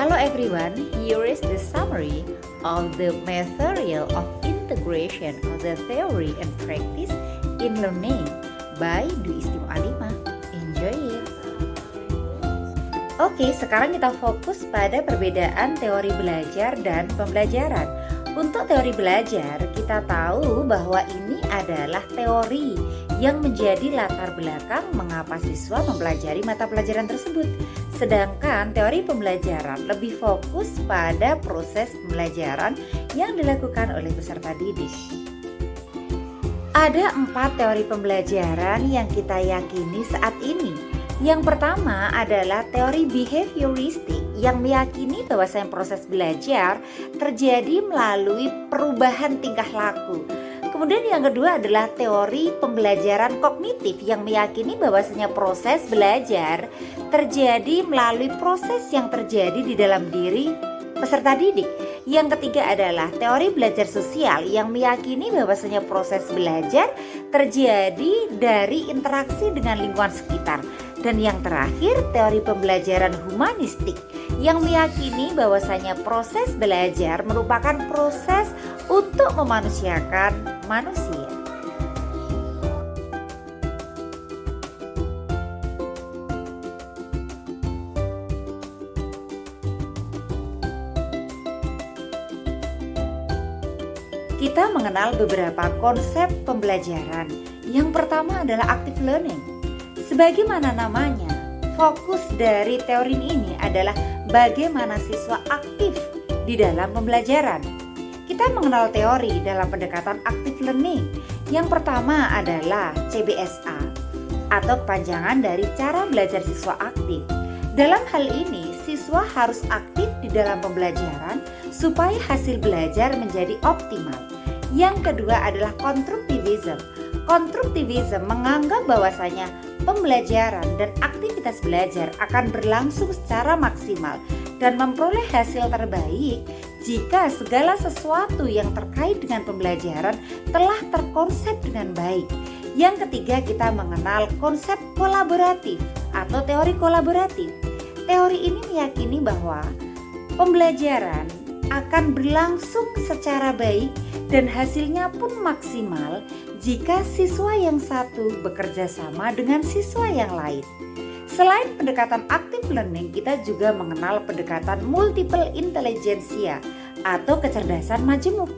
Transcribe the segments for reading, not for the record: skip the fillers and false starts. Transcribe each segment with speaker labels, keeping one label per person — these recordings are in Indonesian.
Speaker 1: Hello everyone, here is the summary of the material of integration of the theory and practice in learning by Dwi Istimewa Alimah. Enjoy it! Oke, sekarang kita fokus pada perbedaan teori belajar dan pembelajaran. Untuk teori belajar, kita tahu bahwa ini adalah teori yang menjadi latar belakang mengapa siswa mempelajari mata pelajaran tersebut. Sedangkan teori pembelajaran lebih fokus pada proses pembelajaran yang dilakukan oleh peserta didik. Ada 4 teori pembelajaran yang kita yakini saat ini. Yang pertama adalah teori behavioristik yang meyakini bahwasanya proses belajar terjadi melalui perubahan tingkah laku. Kemudian yang kedua adalah teori pembelajaran kognitif yang meyakini bahwasanya proses belajar terjadi melalui proses yang terjadi di dalam diri peserta didik. Yang ketiga adalah teori belajar sosial yang meyakini bahwasanya proses belajar terjadi dari interaksi dengan lingkungan sekitar. Dan yang terakhir, teori pembelajaran humanistik yang meyakini bahwasanya proses belajar merupakan proses untuk memanusiakan manusia. Kita mengenal beberapa konsep pembelajaran. Yang pertama adalah active learning. Sebagaimana namanya, fokus dari teori ini adalah bagaimana siswa aktif di dalam pembelajaran. Kita mengenal teori dalam pendekatan active learning. Yang pertama adalah CBSA atau kepanjangan dari cara belajar siswa aktif. Dalam hal ini, siswa harus aktif di dalam pembelajaran supaya hasil belajar menjadi optimal. Yang kedua adalah konstruktivisme. Konstruktivisme menganggap bahwasanya pembelajaran dan aktivitas belajar akan berlangsung secara maksimal dan memperoleh hasil terbaik jika segala sesuatu yang terkait dengan pembelajaran telah terkonsep dengan baik. Yang ketiga, kita mengenal konsep kolaboratif atau teori kolaboratif. Teori ini meyakini bahwa pembelajaran akan berlangsung secara baik dan hasilnya pun maksimal jika siswa yang satu bekerja sama dengan siswa yang lain. Selain pendekatan active learning, kita juga mengenal pendekatan multiple intelligentsia atau kecerdasan majemuk.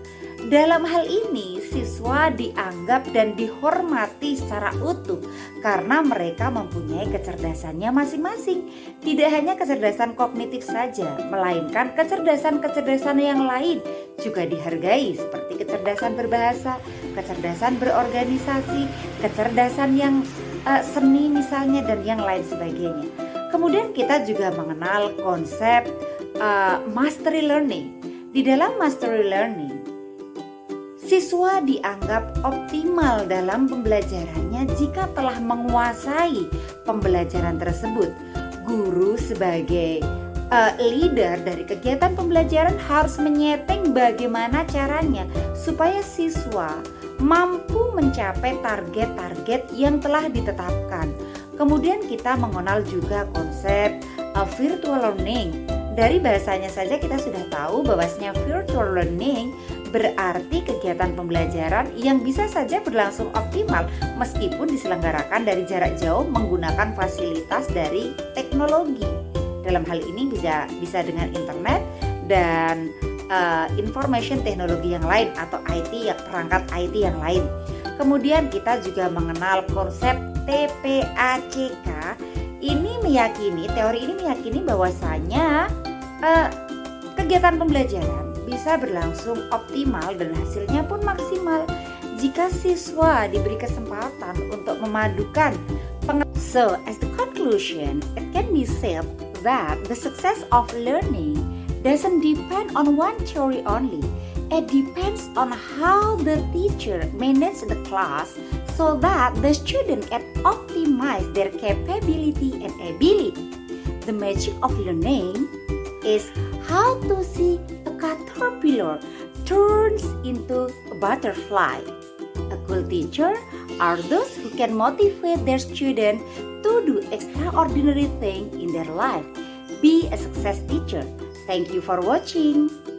Speaker 1: Dalam hal ini, siswa dianggap dan dihormati secara utuh karena mereka mempunyai kecerdasannya masing-masing. Tidak hanya kecerdasan kognitif saja, melainkan kecerdasan-kecerdasan yang lain juga dihargai seperti kecerdasan berbahasa, kecerdasan berorganisasi, kecerdasan yang seni misalnya, dan yang lain sebagainya. Kemudian kita juga mengenal konsep mastery learning. Di dalam mastery learning, siswa dianggap optimal dalam pembelajarannya jika telah menguasai pembelajaran tersebut. Guru sebagai leader dari kegiatan pembelajaran harus menyeting bagaimana caranya supaya siswa mampu mencapai target-target yang telah ditetapkan. Kemudian kita mengenal juga konsep virtual learning. Dari bahasanya saja kita sudah tahu bahwasanya virtual learning berarti kegiatan pembelajaran yang bisa saja berlangsung optimal meskipun diselenggarakan dari jarak jauh menggunakan fasilitas dari teknologi. Dalam hal ini bisa dengan internet dan information teknologi yang lain atau IT, perangkat IT yang lain. Kemudian kita juga mengenal konsep TPACK. Teori ini meyakini bahwasanya kegiatan pembelajaran bisa berlangsung optimal dan hasilnya pun maksimal jika siswa diberi kesempatan untuk memadukan So, as the conclusion, it can be said that the success of learning doesn't depend on one theory only. It depends on how the teacher manages the class so that the student can optimize their capability and ability. The magic of learning is how to see a caterpillar turns into a butterfly. A cool teacher are those who can motivate their student to do extraordinary things in their life. Be a success teacher. Thank you for watching.